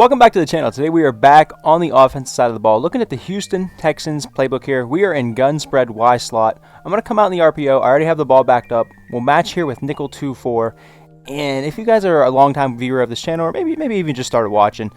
Welcome back to the channel. Today we are back on the offensive side of the ball, looking at the Houston Texans playbook here. We are in gun spread Y slot. I'm going to come out in the RPO. I already have the ball backed up. We'll match here with nickel 2-4. And if you guys are a long-time viewer of this channel, or maybe even just started watching,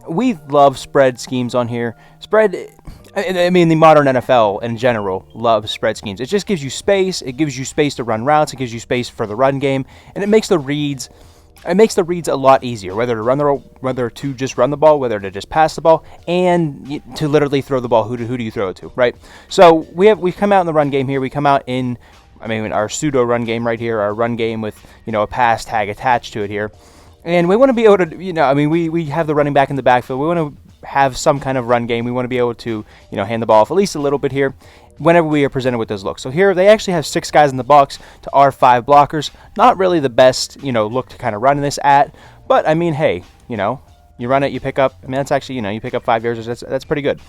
we love spread schemes on here. Spread, I mean, the modern NFL in general loves spread schemes. It just gives you space. It gives you space to run routes. It gives you space for the run game, and it makes the reads. It makes the reads a lot easier, whether to just run the ball, whether to just pass the ball, and to literally throw the ball. Who do you throw it to, right? So we come out in the run game here. We come out in, our pseudo run game right here, our run game with a pass tag attached to it here, and we want to be able to we have the running back in the backfield. We want to have some kind of run game. We want to be able to hand the ball off at least a little bit here whenever we are presented with those looks. So here they actually have 6 guys in the box to our 5 blockers. Not really the best look to kind of run this at, but I mean, hey, you run it, you pick up. that's actually you pick up 5 yards. That's pretty good.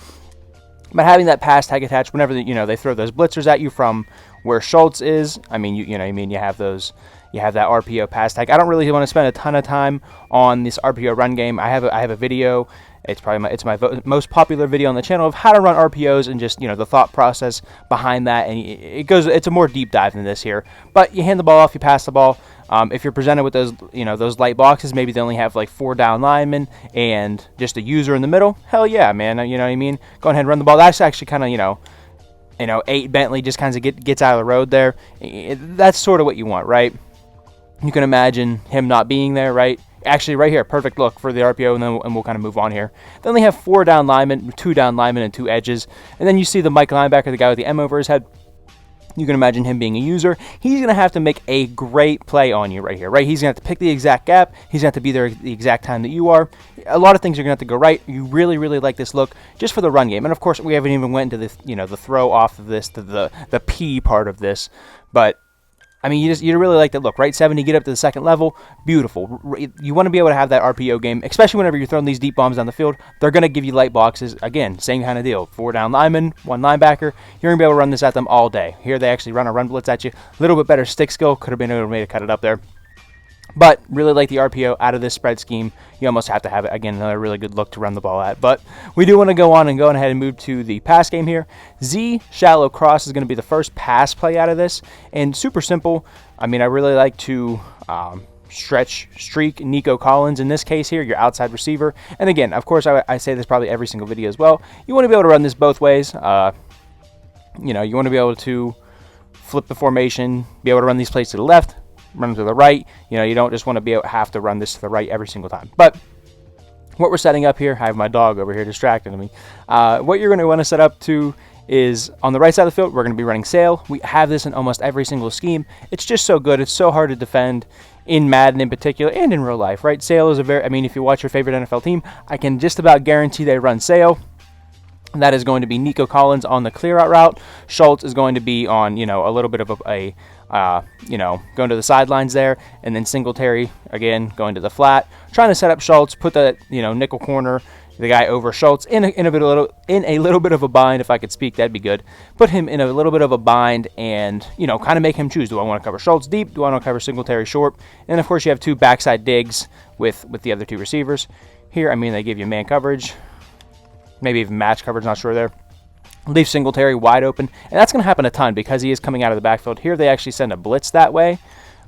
But having that pass tag attached whenever they throw those blitzers at you from where Schultz is, you have those. You have that RPO pass tag. I don't really want to spend a ton of time on this RPO run game. I have a video. It's probably my most popular video on the channel of how to run RPOs and just the thought process behind that. And it's a more deep dive than this here. But you hand the ball off, you pass the ball. If you're presented with those those light boxes, maybe they only have like 4 down linemen and just a user in the middle. Hell yeah, man. You know what I mean? Go ahead and run the ball. That's actually kind of 8 Bentley just kind of gets out of the road there. That's sort of what you want, right? You can imagine him not being there, right? Actually, right here, perfect look for the RPO, and we'll kind of move on here. Then they have 4 down linemen, 2 down linemen, and 2 edges. And then you see the Mike linebacker, the guy with the M over his head. You can imagine him being a user. He's going to have to make a great play on you right here, right? He's going to have to pick the exact gap. He's going to have to be there at the exact time that you are. A lot of things are going to have to go right. You really, really like this look just for the run game. And, of course, we haven't even went into the, the throw off of this, to the P part of this. But you really like that look, right? 70, get up to the second level, beautiful. You want to be able to have that RPO game, especially whenever you're throwing these deep bombs down the field. They're going to give you light boxes. Again, same kind of deal. 4 down linemen, 1 linebacker. You're going to be able to run this at them all day. Here they actually run a run blitz at you. A little bit better stick skill. Could have been able to cut it up there. But really like the RPO out of this spread scheme. You almost have to have it. Again, another really good look to run the ball at. But we do want to go ahead and move to the pass game here. Z shallow cross is going to be the first pass play out of this. And super simple. I really like to streak Nico Collins in this case here, your outside receiver. And again, of course, I say this probably every single video as well. You want to be able to run this both ways. You want to be able to flip the formation, be able to run these plays to the left, run to the right. You don't just want to have to run this to the right every single time. But what we're setting up here, I have my dog over here distracting me. What you're going to want to set up to is on the right side of the field, we're going to be running sail. We have this in almost every single scheme. It's just so good. It's so hard to defend in Madden in particular and in real life, right? Sail is if you watch your favorite NFL team, I can just about guarantee they run sail. That is going to be Nico Collins on the clear out route. Schultz is going to be on, a little bit of going to the sidelines there, and then Singletary again going to the flat, trying to set up Schultz, put the nickel corner, the guy over Schultz in a little bit of a bind. If I could speak, that'd be good. Put him in a little bit of a bind, and kind of make him choose. Do I want to cover Schultz deep? Do I want to cover Singletary short? And of course, you have 2 backside digs with the other 2 receivers. Here, they give you man coverage, maybe even match coverage. Not sure there. Leave Singletary wide open, and that's going to happen a ton because he is coming out of the backfield. Here they actually send a blitz that way,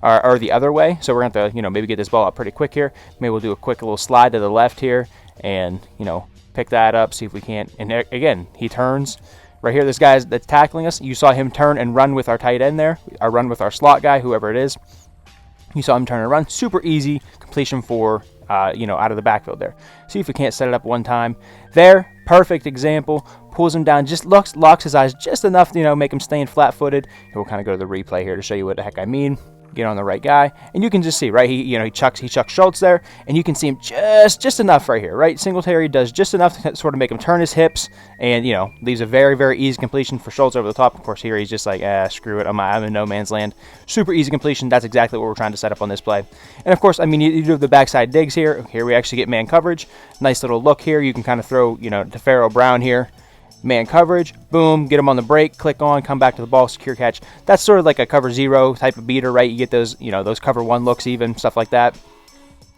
or the other way, so we're going to have to maybe get this ball up pretty quick here. Maybe we'll do a quick little slide to the left here and pick that up, see if we can't. And again, he turns right here. This guy that's tackling us, you saw him turn and run with our tight end there, or run with our slot guy, whoever it is. You saw him turn and run. Super easy completion for out of the backfield there. See if we can't set it up one time. There, perfect example. Pulls him down, just locks his eyes just enough to make him staying flat-footed. And we'll kind of go to the replay here to show you what the heck I mean. Get on the right guy, and you can just see, right? He chucks Schultz there, and you can see him just enough right here, right? Singletary does just enough to sort of make him turn his hips, and leaves a very, very easy completion for Schultz over the top. Of course, here he's just like, screw it, I'm in no man's land. Super easy completion. That's exactly what we're trying to set up on this play. And of course, you do the backside digs here. Here we actually get man coverage. Nice little look here. You can kind of throw, to Pharaoh Brown here. Man coverage, boom, get him on the break, click on, come back to the ball, secure catch. That's sort of like a cover 0 type of beater, right? You get those, those cover 1 looks even, stuff like that.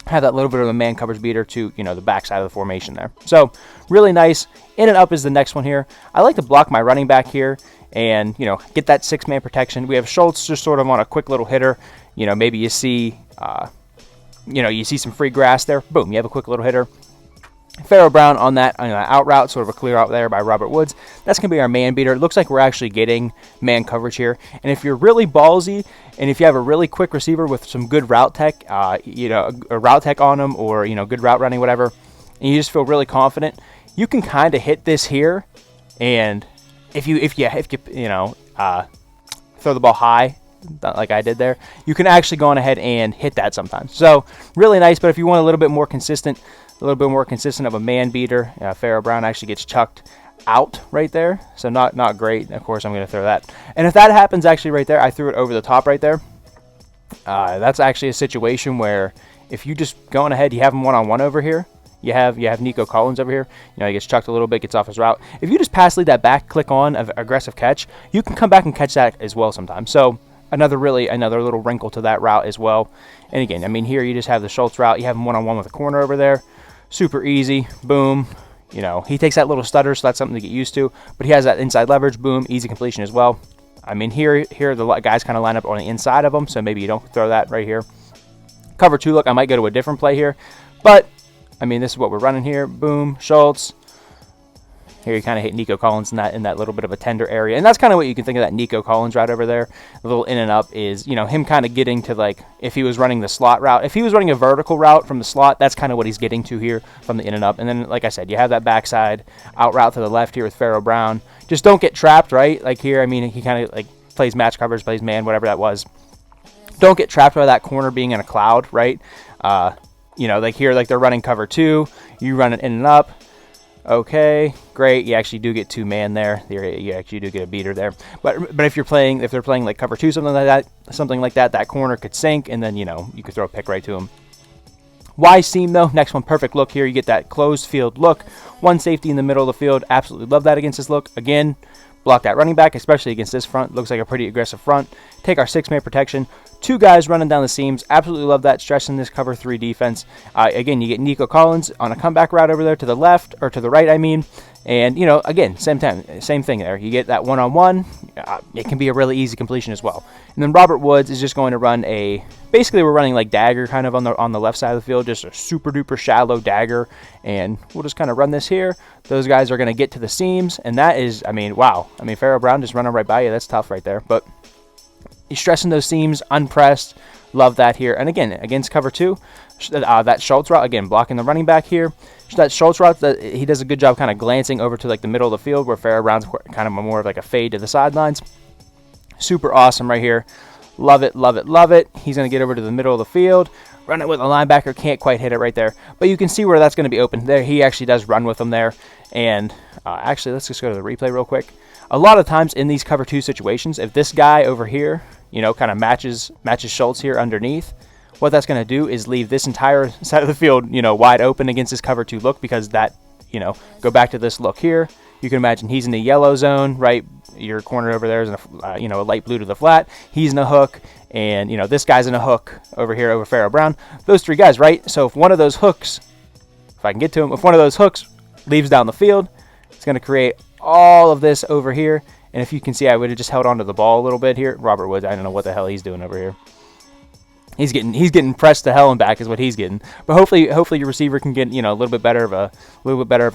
have that little bit of a man coverage beater to, you know, the backside of the formation there. So really nice. In and up is the next one here. I like to block my running back here and, you know, get that 6-man protection. We have Schultz just sort of on a quick little hitter. You know, maybe you see, you see some free grass there. Boom, you have a quick little hitter. Pharaoh Brown on that out route, sort of a clear out there by Robert Woods. That's going to be our man beater. It looks like we're actually getting man coverage here. And if you're really ballsy, and if you have a really quick receiver with some good route tech, a route tech on them, or, you know, good route running, whatever, and you just feel really confident, you can kind of hit this here. And if you throw the ball high, like I did there, you can actually go on ahead and hit that sometimes. So really nice. But if you want a little bit more consistent of a man beater, Pharaoh Brown actually gets chucked out right there, so not great. Of course, I'm going to throw that, and if that happens actually right there, I threw it over the top right there. That's actually a situation where if you just go on ahead, you have him one-on-one over here. You have Nico Collins over here. You know, he gets chucked a little bit, gets off his route. If you just pass lead that back, click on aggressive catch, you can come back and catch that as well sometimes. So another little wrinkle to that route as well. And again, I mean, here you just have the Schultz route. You have him one-on-one with a corner over there. Super easy. Boom. You know, he takes that little stutter, so that's something to get used to. But he has that inside leverage. Boom. Easy completion as well. I mean, here the guys kind of line up on the inside of them, so maybe you don't throw that right here. Cover 2 look, I might go to a different play here. But, I mean, this is what we're running here. Boom. Schultz. Here you kind of hit Nico Collins in that little bit of a tender area. And that's kind of what you can think of that Nico Collins right over there. The little in and up is, you know, him kind of getting to, like, if he was running the slot route. If he was running a vertical route from the slot, that's kind of what he's getting to here from the in and up. And then, like I said, you have that backside out route to the left here with Pharaoh Brown. Just don't get trapped, right? Like here, I mean, he kind of, like, plays match coverage, plays man, whatever that was. Don't get trapped by that corner being in a cloud, right? You know, like here, like they're running cover 2. You run it in and up. Okay, great. You actually do get 2-man there. You actually do get a beater there. But if they're playing like cover 2, something like that, that corner could sink, and then, you know, you could throw a pick right to him. Why seam though? Next one, perfect look here. You get that closed field look. One safety in the middle of the field. Absolutely love that against this look. Again, block that running back, especially against this front. Looks like a pretty aggressive front. Take our 6-man protection. 2 guys running down the seams. Absolutely love that. Stressing this cover 3 defense. Again, you get Nico Collins on a comeback route over there to the left, or to the right, I mean. And, you know, again, same thing there. You get that one-on-one. It can be a really easy completion as well. And then Robert Woods is just going to run basically we're running like dagger kind of on the left side of the field, just a super duper shallow dagger. And we'll just kind of run this here. Those guys are going to get to the seams. And that is, I mean, wow. I mean, Pharaoh Brown just running right by you. That's tough right there. But he's stressing those seams, unpressed. Love that here. And again, against cover 2, that Schultz route, again, blocking the running back here. That Schultz route, that he does a good job kind of glancing over to like the middle of the field, where Pharaoh Brown's kind of more of like a fade to the sidelines. Super awesome right here. Love it, love it, love it. He's going to get over to the middle of the field. Run it with a linebacker. Can't quite hit it right there. But you can see where that's going to be open. There, he actually does run with them there. And actually, let's just go to the replay real quick. A lot of times in these cover 2 situations, if this guy over here, you know, kind of matches Schultz here underneath, what that's going to do is leave this entire side of the field, you know, wide open against this cover 2 look, because that, you know, go back to this look here. You can imagine he's in the yellow zone, right? Your corner over there is in a, a light blue to the flat. He's in a hook, and, you know, this guy's in a hook over here over Pharaoh Brown. Those 3 guys, right? So if one of those hooks, if I can get to him, if one of those hooks leaves down the field, it's going to create all of this over here. And if you can see, I would have just held onto the ball a little bit here. Robert Woods, I don't know what the hell he's doing over here. He's getting pressed to hell and back is what he's getting. But hopefully your receiver can get, you know, a little bit better of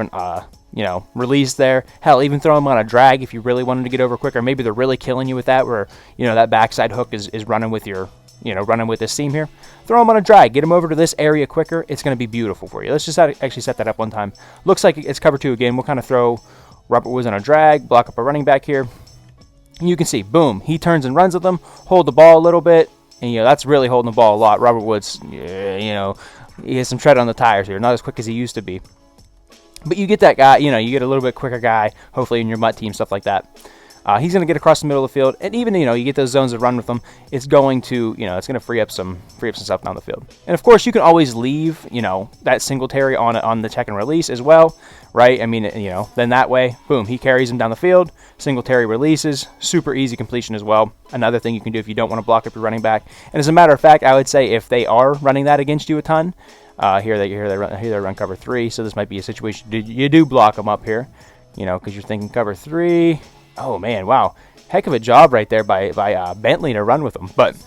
an release there. Hell, even throw him on a drag if you really wanted to get over quicker. Maybe they're really killing you with that, where, you know, that backside hook is running with your, you know, running with this seam here. Throw him on a drag, get him over to this area quicker. It's going to be beautiful for you. Let's just actually set that up one time. Looks like it's cover 2 again. We'll kind of throw Robert Woods on a drag, block up a running back here. And you can see, boom, he turns and runs with them, hold the ball a little bit. And, you know, that's really holding the ball a lot. Robert Woods, you know, he has some tread on the tires here. Not as quick as he used to be. But you get that guy, you know, you get a little bit quicker guy, hopefully in your MUT team, stuff like that. He's going to get across the middle of the field, and even, you get those zones to run with him, it's going to, it's going to free up some stuff down the field. And of course, you can always leave, that Singletary on the check and release as well, right? I mean, then that way, boom, he carries him down the field. Singletary releases, super easy completion as well. Another thing you can do if you don't want to block up your running back. And as a matter of fact, I would say if they are running that against you a ton, here they run cover 3, so this might be a situation you do block them up here, because you're thinking cover 3. Oh man, wow, heck of a job right there by Bentley to run with them. But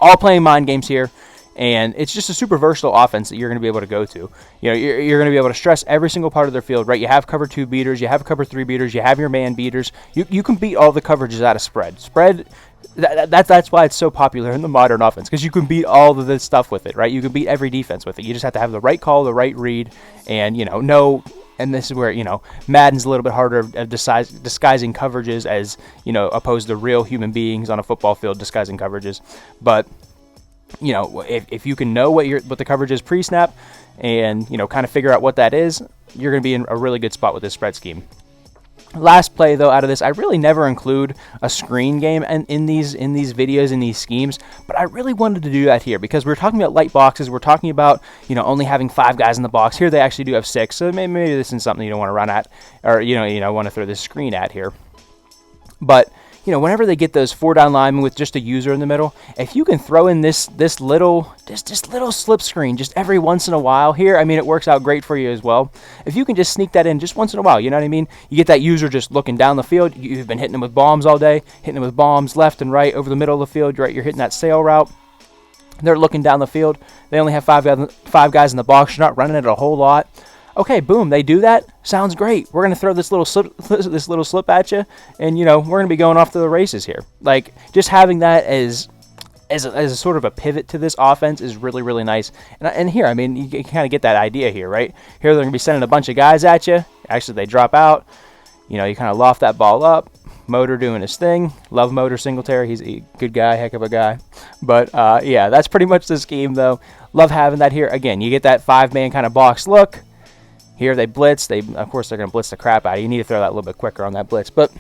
all playing mind games here, and it's just a super versatile offense that you're going to be able to go to. You're going to be able to stress every single part of their field, right? You have cover 2 beaters, you have cover 3 beaters, you have your man beaters. You can beat all the coverages out of spread. That's why it's so popular in the modern offense, because you can beat all of this stuff with it, right? You can beat every defense with it. You just have to have the right call, the right read, and know. And this is where, Madden's a little bit harder at disguising coverages as, opposed to real human beings on a football field disguising coverages. But, if you can know what the coverage is pre-snap and, kind of figure out what that is, you're going to be in a really good spot with this spread scheme. Last play, though, out of this, I really never include a screen game in these videos, in these schemes, but I really wanted to do that here because we're talking about light boxes. We're talking about, only having 5 guys in the box. Here they actually do have 6, so maybe this isn't something you don't want to run at, or, want to throw this screen at here. But, whenever they get those 4-down linemen with just a user in the middle, if you can throw in this little slip screen just every once in a while here, I mean, it works out great for you as well. If you can just sneak that in just once in a while, you know what I mean? You get that user just looking down the field. You've been hitting them with bombs all day, hitting them with bombs left and right over the middle of the field. You're hitting that sail route. They're looking down the field. They only have 5 guys in the box. You're not running it a whole lot. Okay, boom, they do that. Sounds great. We're going to throw this little slip at you, and, we're going to be going off to the races here. Like, just having that as a sort of a pivot to this offense is really, really nice. And here, I mean, you kind of get that idea here, right? Here they're going to be sending a bunch of guys at you. Actually, they drop out. You kind of loft that ball up. Motor doing his thing. Love Motor Singletary. He's a good guy, heck of a guy. But, yeah, that's pretty much the scheme, though. Love having that here. Again, you get that 5-man kind of box look. Here they blitz. Of course, they're going to blitz the crap out of you. You need to throw that a little bit quicker on that blitz. But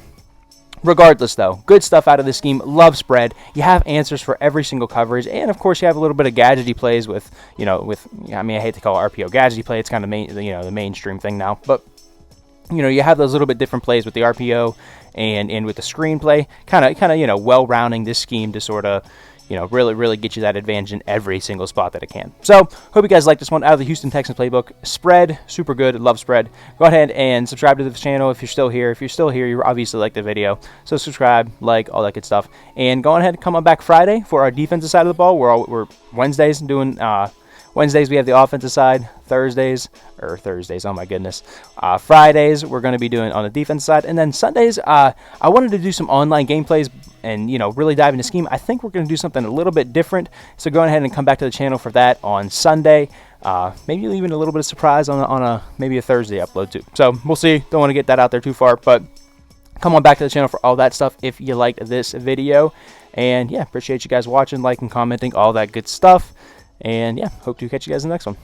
regardless, though, good stuff out of this scheme. Love spread. You have answers for every single coverage. And, of course, you have a little bit of gadgety plays with, I mean, I hate to call it RPO gadgety play. It's kind of, the mainstream thing now. But, you have those little bit different plays with the RPO and with the screenplay. Kind of, well-rounding this scheme to sort of, really, really get you that advantage in every single spot that it can. So, hope you guys like this one out of the Houston Texans playbook. Spread, super good, love spread. Go ahead and subscribe to the channel if you're still here. If you're still here, you obviously like the video. So, subscribe, like, all that good stuff. And go ahead and come on back Friday for our defensive side of the ball. We're Wednesdays doing... Wednesdays, we have the offensive side. Thursdays, oh my goodness. Fridays, we're going to be doing on the defense side. And then Sundays, I wanted to do some online gameplays and, really dive into scheme. I think we're going to do something a little bit different. So go ahead and come back to the channel for that on Sunday. Maybe even a little bit of surprise on maybe a Thursday upload too. So we'll see. Don't want to get that out there too far, but come on back to the channel for all that stuff if you liked this video. And yeah, appreciate you guys watching, liking, commenting, all that good stuff. And yeah, hope to catch you guys in the next one.